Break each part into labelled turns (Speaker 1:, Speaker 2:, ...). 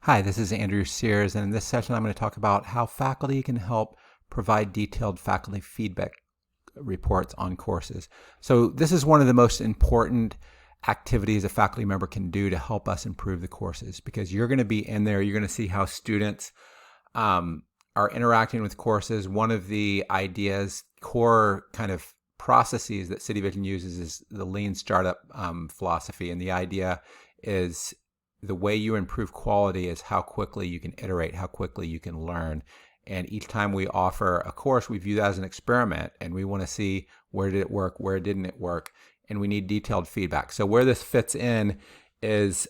Speaker 1: Hi, this is Andrew Sears, and in this session I'm going to talk about how faculty can help provide detailed faculty feedback reports on courses. So this is one of the most important activities a faculty member can do to help us improve the courses, because you're going to be in there, you're going to see how students are interacting with courses. One of the ideas, core kind of processes that CityVision uses is the lean startup philosophy, and the idea is the way you improve quality is how quickly you can iterate, how quickly you can learn. And each time we offer a course, we view that as an experiment, and we want to see where did it work, where didn't it work, and we need detailed feedback. So where this fits in is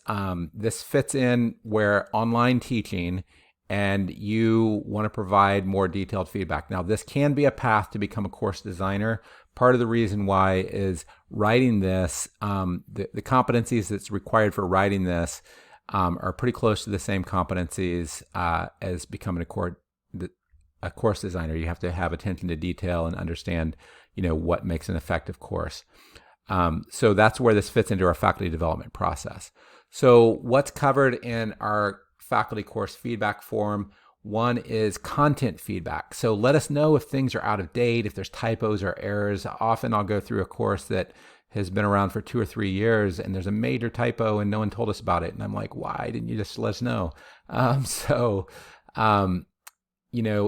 Speaker 1: where online teaching and you want to provide more detailed feedback. Now, this can be a path to become a course designer. Part of the reason why is writing this, the competencies that's required for writing this are pretty close to the same competencies as becoming a course designer. You have to have attention to detail and understand, what makes an effective course. So that's where this fits into our faculty development process. So what's covered in our faculty course feedback form? One is content feedback. So let us know if things are out of date, if there's typos or errors. Often I'll go through a course that has been around for 2 or 3 years and there's a major typo and no one told us about it. And I'm like, why didn't you just let us know?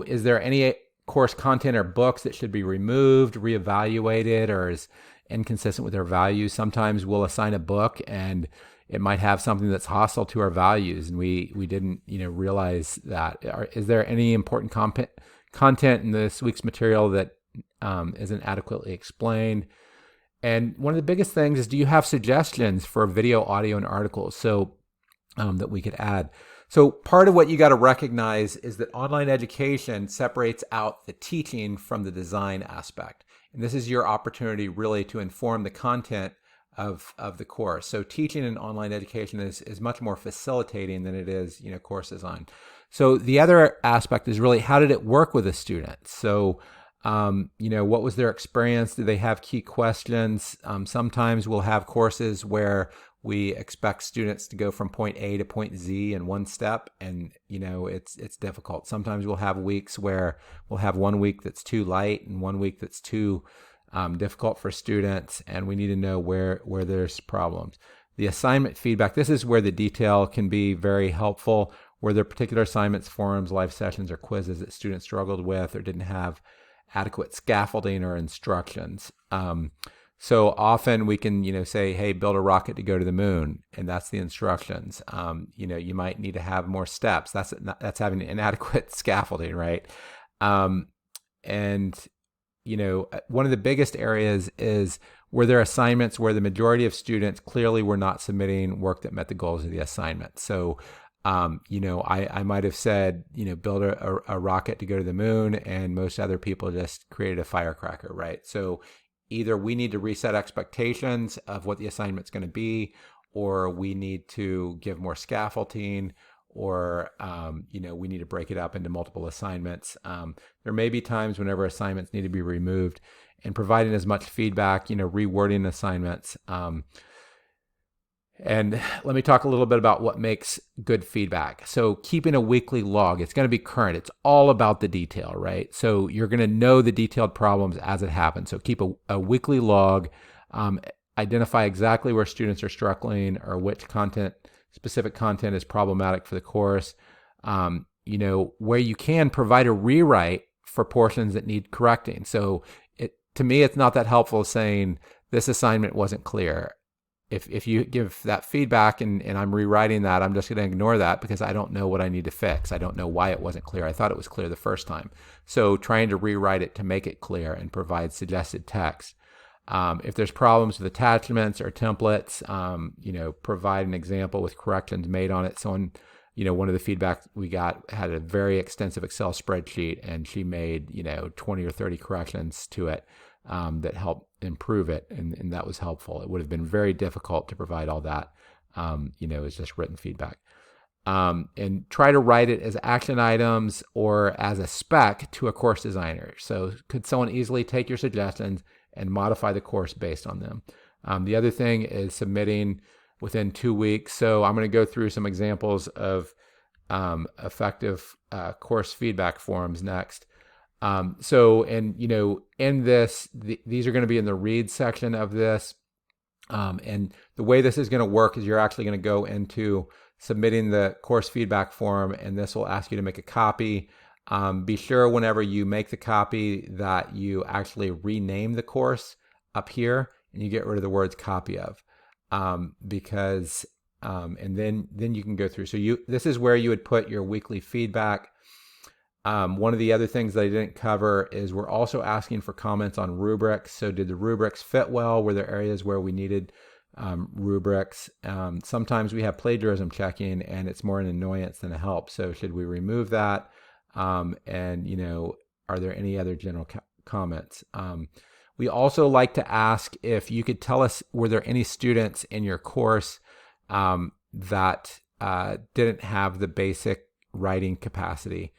Speaker 1: Is there any course content or books that should be removed, reevaluated, or is inconsistent with our values? Sometimes we'll assign a book and it might have something that's hostile to our values, and we didn't realize that. Is there any important content in this week's material that isn't adequately explained? And one of the biggest things is, do you have suggestions for video, audio, and articles that we could add? So part of what you got to recognize is that online education separates out the teaching from the design aspect. And this is your opportunity really to inform the content of the course. So teaching in online education is much more facilitating than it is, course design. So the other aspect is really, how did it work with the students? So, what was their experience? Did they have key questions? Sometimes we'll have courses where we expect students to go from point A to point Z in one step, and it's difficult. Sometimes we'll have weeks where we'll have 1 week that's too light and 1 week that's too difficult for students, and we need to know where there's problems. The assignment feedback, this is where the detail can be very helpful. Were there particular assignments, forums, live sessions, or quizzes that students struggled with or didn't have adequate scaffolding or instructions? So often we can, say, hey, build a rocket to go to the moon, and that's the instructions. You might need to have more steps. That's having inadequate scaffolding, right? One of the biggest areas is, were there assignments where the majority of students clearly were not submitting work that met the goals of the assignment? So, I might have said, build a rocket to go to the moon, and most other people just created a firecracker, right? So either we need to reset expectations of what the assignment's going to be, or we need to give more scaffolding, or we need to break it up into multiple assignments. There may be times whenever assignments need to be removed, and providing as much feedback, rewording assignments. And let me talk a little bit about what makes good feedback. So keeping a weekly log, it's going to be current. It's all about the detail, right? So you're going to know the detailed problems as it happens. So keep a weekly log, identify exactly where students are struggling or which specific content is problematic for the course. Where you can, provide a rewrite for portions that need correcting. So to me, it's not that helpful saying this assignment wasn't clear. If you give that feedback and I'm rewriting that, I'm just going to ignore that because I don't know what I need to fix. I don't know why it wasn't clear. I thought it was clear the first time. So trying to rewrite it to make it clear and provide suggested text. If there's problems with attachments or templates, provide an example with corrections made on it. One of the feedback we got had a very extensive Excel spreadsheet, and she made, 20 or 30 corrections to it that helped improve it, and that was helpful. It would have been very difficult to provide all that, as just written feedback. And try to write it as action items or as a spec to a course designer. So could someone easily take your suggestions and modify the course based on them? The other thing is submitting within 2 weeks. So I'm going to go through some examples of effective course feedback forms next. So, and in this, these are going to be in the read section of this. And the way this is going to work is you're actually going to go into submitting the course feedback form, and this will ask you to make a copy. Be sure whenever you make the copy that you actually rename the course up here and you get rid of the words copy of, because and then you can go through. So this is where you would put your weekly feedback. One of the other things that I didn't cover is we're also asking for comments on rubrics. So did the rubrics fit well? Were there areas where we needed rubrics? Sometimes we have plagiarism checking and it's more an annoyance than a help. So should we remove that? And are there any other general comments? We also like to ask if you could tell us, were there any students in your course that didn't have the basic writing capacity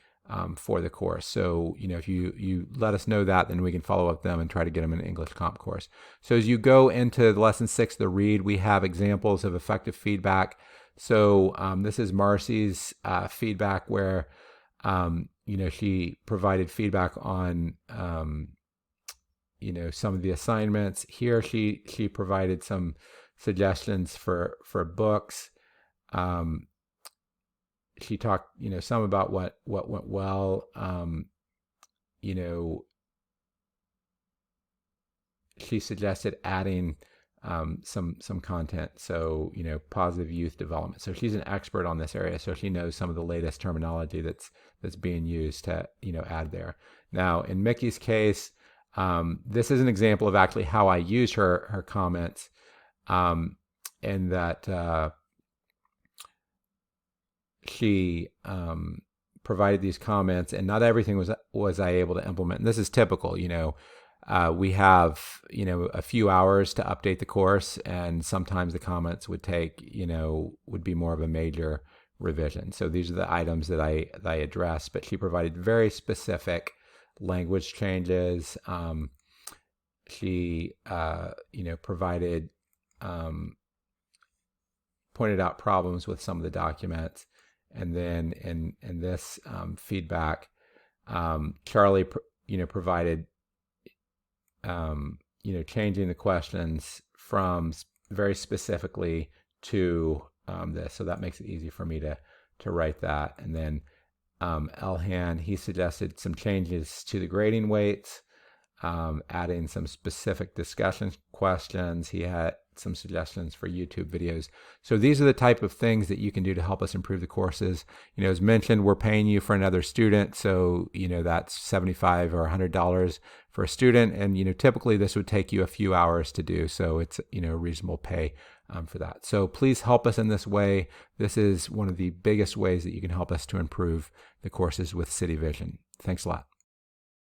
Speaker 1: for the course? So, if you let us know that, then we can follow up with them and try to get them an English comp course. So as you go into lesson 6, the read, we have examples of effective feedback. So this is Marcy's feedback where, she provided feedback on, some of the assignments. Here she provided some suggestions for books. She talked, some about what went well. She suggested adding some content. So, positive youth development. So she's an expert on this area. So she knows some of the latest terminology that's being used to, add there. Now, in Mickey's case, this is an example of actually how I use her comments, and that she provided these comments, and not everything was I able to implement. And this is typical. We have a few hours to update the course, and sometimes the comments would take would be more of a major revision. So these are the items that I addressed, but she provided very specific language changes. She provided pointed out problems with some of the documents. And then in this feedback, Charlie, provided, changing the questions from very specifically to this. So that makes it easy for me to write that. And then Elhan, he suggested some changes to the grading weights, adding some specific discussion questions. He had some suggestions for YouTube videos. So these are the type of things that you can do to help us improve the courses. As mentioned, we're paying you for another student. So, that's $75 or $100 for a student. And, typically this would take you a few hours to do. So it's, reasonable pay for that. So please help us in this way. This is one of the biggest ways that you can help us to improve the courses with City Vision. Thanks a lot.